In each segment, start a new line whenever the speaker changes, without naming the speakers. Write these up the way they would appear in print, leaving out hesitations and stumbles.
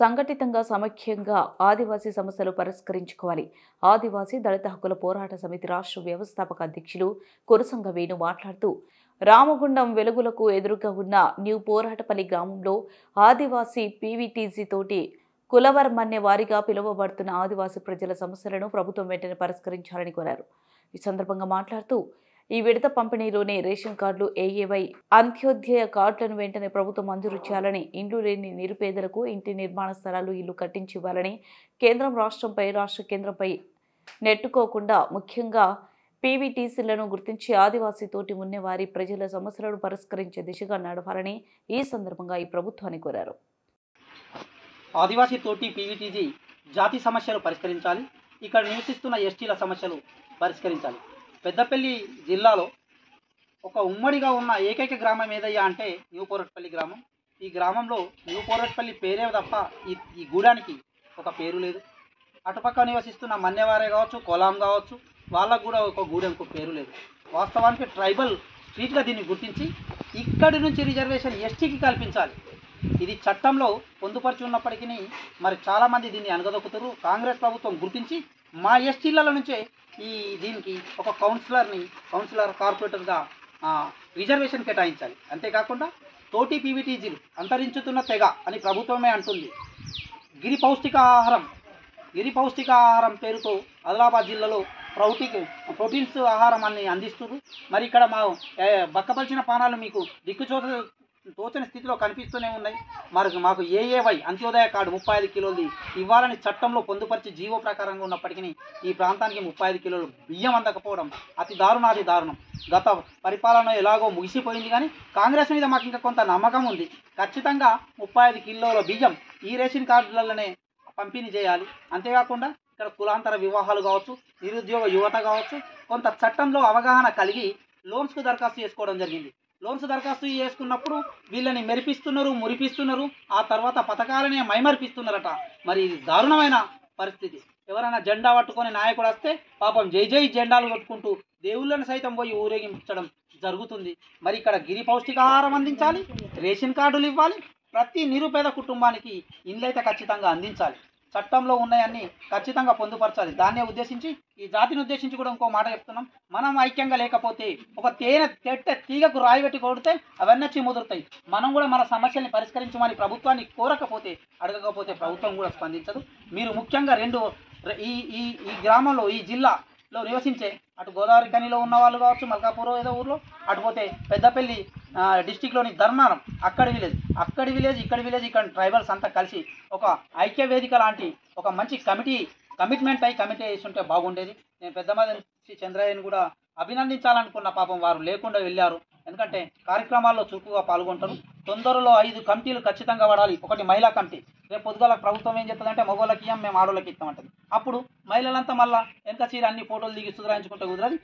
సంఘటితంగా సమైక్యంగా ఆదివాసీ సమస్యలు పరిష్కరించుకోవాలి. ఆదివాసీ దళిత హక్కుల పోరాట సమితి రాష్ట్ర వ్యవస్థాపక అధ్యక్షులు కురసంగ వేణు మాట్లాడుతూ, రామగుండం వెలుగులకు ఎదురుగా ఉన్న న్యూ పోరాటపల్లి గ్రామంలో ఆదివాసీ పీవీటీసీ తోటి కులవర్మన్య వారిగా పిలువబడుతున్న ఆదివాసీ ప్రజల సమస్యలను ప్రభుత్వం వెంటనే పరిష్కరించాలని కోరారు. ఈ సందర్భంగా మాట్లాడుతూ, ఈ విడత పంపిణీలోనే రేషన్ కార్డులు, ఏఏవై, అంత్యోదయ కార్డులను వెంటనే ప్రభుత్వం మంజూరు చేయాలని, ఇండ్లు లేని నిరుపేదలకు ఇంటి నిర్మాణ స్థలాలు, ఇల్లు కట్టించి ఇవ్వాలని, కేంద్రం రాష్ట్రంపై, రాష్ట్ర కేంద్రంపై నెట్టుకోకుండా ముఖ్యంగా పీవీటీసీలను గుర్తించి ఆదివాసీ తోటి ఉన్నవారి ప్రజల సమస్యలను పరిష్కరించే దిశగా నడవాలని ఈ సందర్భంగా ఈ ప్రభుత్వాన్ని కోరారు.
ఆదివాసీ తోటి పీవీటీసీ జాతి సమస్యలు పరిష్కరించాలి. ఇక్కడ నివసిస్తున్న ఎస్టీల సమస్యలు పరిష్కరించాలి. పెద్దపల్లి జిల్లాలో ఒక ఉమ్మడిగా ఉన్న ఏకైక గ్రామం ఏదయ్యా అంటే న్యూ పోరట్పల్లి గ్రామం. ఈ గ్రామంలో న్యూ పోరట్పల్లి పేరే తప్ప ఈ గూడానికి ఒక పేరు లేదు. అటుపక్క నివసిస్తున్న మన్యవారే కావచ్చు, కొలాం కావచ్చు, వాళ్ళకు కూడా ఒక గూడెంకు పేరు లేదు. వాస్తవానికి ట్రైబల్ స్ట్రీట్గా దీన్ని గుర్తించి ఇక్కడి నుంచి రిజర్వేషన్ ఎస్టీకి కల్పించాలి. ఇది చట్టంలో పొందుపరిచి ఉన్నప్పటికీ మరి చాలామంది దీన్ని అనగదొక్కుతారు. కాంగ్రెస్ ప్రభుత్వం గుర్తించి మా ఎస్టీల నుంచే దీనికి ఒక కౌన్సిలర్ కార్పొరేటర్గా రిజర్వేషన్ కేటాయించాలి. అంతేకాకుండా తోటి పీవీటీజీలు అంతరించుతున్న తెగ అని ప్రభుత్వమే అంటుంది. గిరి పౌష్టికాహారం పేరుతో ఆదిలాబాద్ జిల్లాలో ప్రోటీన్స్ ఆహారం అని అందిస్తున్నారు. మరి ఇక్కడ మా బక్కపరిచిన పానాలు మీకు తోచని స్థితిలో కనిపిస్తూనే ఉన్నాయి. మరి మాకు ఏఏవై అంత్యోదయ కార్డు 35 కిలోలది ఇవ్వాలని చట్టంలో పొందుపరిచి జీవో ప్రకారంగా ఉన్నప్పటికీ ఈ ప్రాంతానికి 35 కిలోలు బియ్యం అందకపోవడం అతి దారుణం. గత పరిపాలన ఎలాగో ముగిసిపోయింది, కానీ కాంగ్రెస్ మీద మాకు ఇంకా కొంత నమ్మకం ఉంది. ఖచ్చితంగా 35 కిలోల బియ్యం ఈ రేషన్ కార్డులలోనే పంపిణీ చేయాలి. అంతేకాకుండా ఇక్కడ కులాంతర వివాహాలు కావచ్చు, నిరుద్యోగ యువత కావచ్చు, కొంత చట్టంలో అవగాహన కలిగి లోన్స్కు దరఖాస్తు చేసుకోవడం జరిగింది. లోన్స్ దరఖాస్తు చేసుకున్నప్పుడు వీళ్ళని మెరిపిస్తున్నారు, మురిపిస్తున్నారు, ఆ తర్వాత పథకాలనే మైమరిపిస్తున్నారట. మరి ఇది దారుణమైన పరిస్థితి. ఎవరైనా జెండా పట్టుకొని నాయకుడు వస్తే పాపం జై జెండాలు కొట్టుకుంటూ దేవుళ్ళని సైతం పోయి ఊరేగించడం జరుగుతుంది. మరి ఇక్కడ గిరి పౌష్టికాహారం అందించాలి, రేషన్ కార్డులు ఇవ్వాలి, ప్రతి నిరుపేద కుటుంబానికి ఇండ్లైతే ఖచ్చితంగా అందించాలి. చట్టంలో ఉన్నాయన్నీ ఖచ్చితంగా పొందుపరచాలి. దాన్నే ఉద్దేశించి ఈ జాతిని ఉద్దేశించి కూడా ఇంకో మాట చెప్తున్నాం. మనం ఐక్యంగా లేకపోతే ఒక తీగకు రాయి పెట్టి కొడితే అవన్నీ ముదురుతాయి. మనం కూడా మన సమస్యల్ని పరిష్కరించమని ప్రభుత్వాన్ని అడగకపోతే ప్రభుత్వం కూడా స్పందించదు. మీరు ముఖ్యంగా ఈ గ్రామంలో, ఈ జిల్లాలో నివసించే అటు గోదావరి కనిలో ఉన్న వాళ్ళు కావచ్చు, మల్కాపూర్ ఏదో ఊర్లో, అటుపోతే పెద్దపల్లి డిస్టిక్లోని ధర్నారం అక్కడి విలేజ్ ఇక్కడ ట్రైబల్స్ అంతా కలిసి ఒక ఐక్య వేదిక లాంటి ఒక మంచి కమిట్మెంట్ చేసి ఉంటే బాగుండేది. నేను పెద్దమది చంద్రయ్యని కూడా అభినందించాలనుకున్న, పాపం వారు లేకుండా వెళ్ళారు. ఎందుకంటే కార్యక్రమాల్లో చురుకుగా పాల్గొంటారు. తొందరలో 5 కమిటీలు ఖచ్చితంగా పడాలి. ఒకటి మహిళా కమిటీ. రేపు పొద్దుగాల ప్రభుత్వం ఏం చెప్తుందంటే మగవాళ్ళకి ఇయ్యం, మేము ఆడవాళ్ళకి ఇస్తామంటుంది. అప్పుడు మహిళలంతా మళ్ళీ వెనక చీర అన్ని ఫోటోలు దిగి సుధరాయించుకుంటే కుదరది.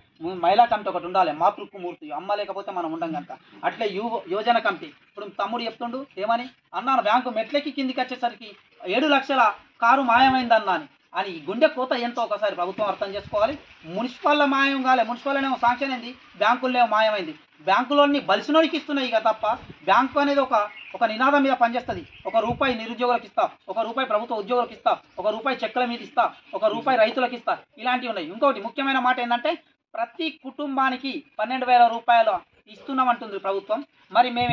మహిళా కమిటీ ఒకటి ఉండాలి. మాతృమూర్తి అమ్మ లేకపోతే మనం ఉండం కనుక. అట్లే యువజన కమిటీ. ఇప్పుడు తమ్ముడు చెప్తుండు ఏమని అన్నాను, బ్యాంకు మెట్లకి కిందికి వచ్చేసరికి 7 లక్షల కారు మాయమైందన్నా అని గుండె కోత ఎంతో ఒకసారి ప్రభుత్వం అర్థం చేసుకోవాలి. మున్సిపల్లో మాయం కాలే, మున్సిపల్లోనేమో శాంక్షన్ అయింది, బ్యాంకుల్లోనేమో మాయమైంది. బ్యాంకులోని బలిసినోడికి ఇస్తున్నాయి ఇక తప్ప బ్యాంకు అనేది ఒక నినాదం మీద పనిచేస్తుంది. ₹1 నిరుద్యోగులకు ఇస్తా, ₹1 ప్రభుత్వ ఉద్యోగులకు ఇస్తా, ₹1 చెక్కుల మీద ఇస్తా, ₹1 రైతులకు ఇస్తా, ఇలాంటివి ఉన్నాయి. ఇంకోటి ముఖ్యమైన మాట ఏంటంటే ప్రతి కుటుంబానికి ₹12,000 ఇస్తున్నామంటుంది ప్రభుత్వం. మరి మేము